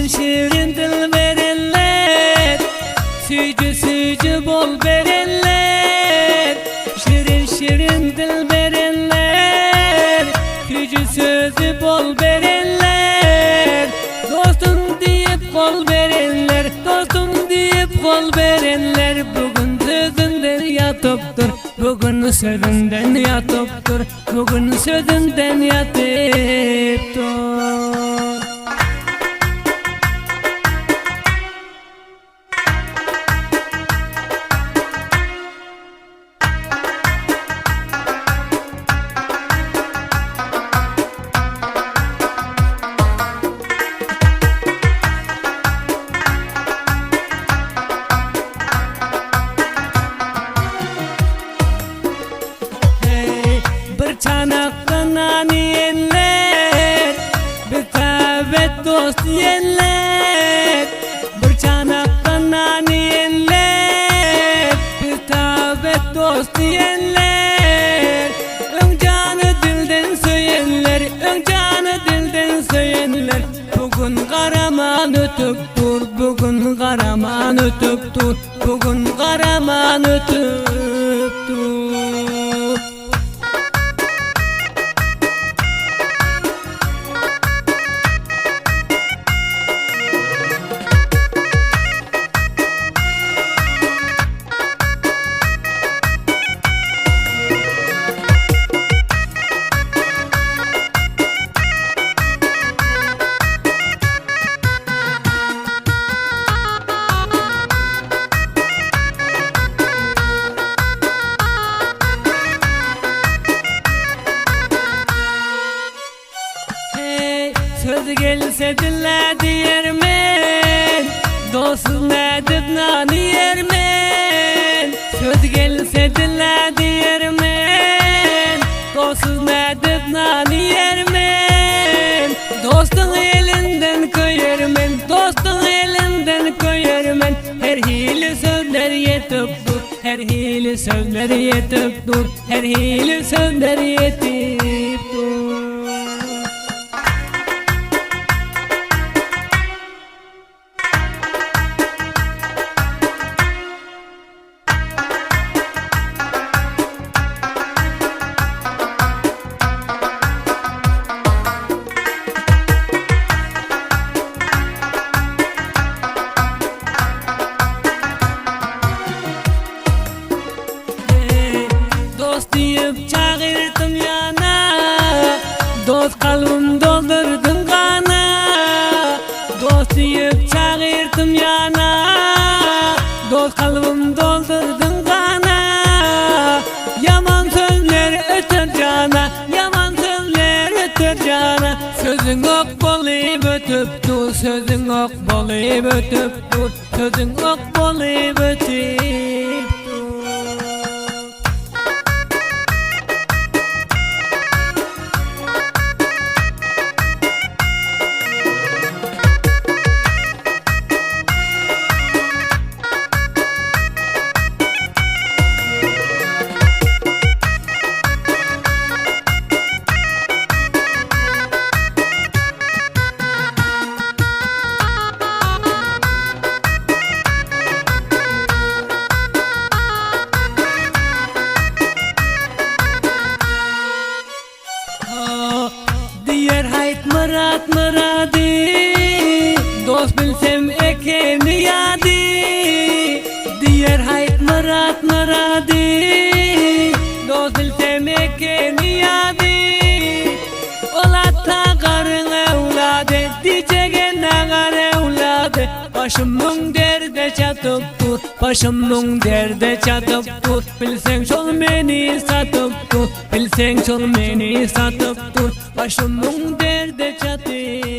Şirin şirin dil verenler, Süycü süycü bol verenler. Şirin şirin dil verenler, Süycü sözü bol verenler. Dostum deyip kol verenler, dostum deyip kol verenler. Bugün sözünden yatıptır, bugün sözünden yatıptır, bugün sözünden yatıptır. Bir çanakta nani yenler, bir tavet dost yenler. Bir çanakta nani yenler, bir tavet dost yenler. Ön canı dilden söyyenler, ön canı dilden söyyenler. Bugün Karaman ötüp dur, bugün Karaman ötüp dur, bugün Karaman ötüp dur. Söz gelse dille diyermen, dostsuz nedir nani yermen. Söz gelse dille diyermen, dostsuz nedir nani yermen. Dostun elinden köyermen, dostun elinden köyermen. Her hili sözler yetip dur, her hili sözler yetip dur, her hili sözler yetip dur. Dost deyip çağırdım yana, dost kalbim doldurdum kana. Dost deyip çağırdım yana, dost kalbim doldurdum kana. Yaman sözler öter cana, yaman sözler öter cana. Sözün ok bolayıp ötüp dur, sözün ok bolayıp ötüp dur, sözün ok bolayıp ötüp dur. Diğer hayt mırat mıradi, dost bilsem ekeni yadi. Diğer hayt mırat mıradi, dost bilsem ekeni yadi. Ola takarın evladı, diyeceğin ağar evladı. Başımın derde çatıp dur, başımın derde çatıp dur. Bilsen şol beni satıp dur, bilsen şol beni satıp dur. Başımın derde çatıp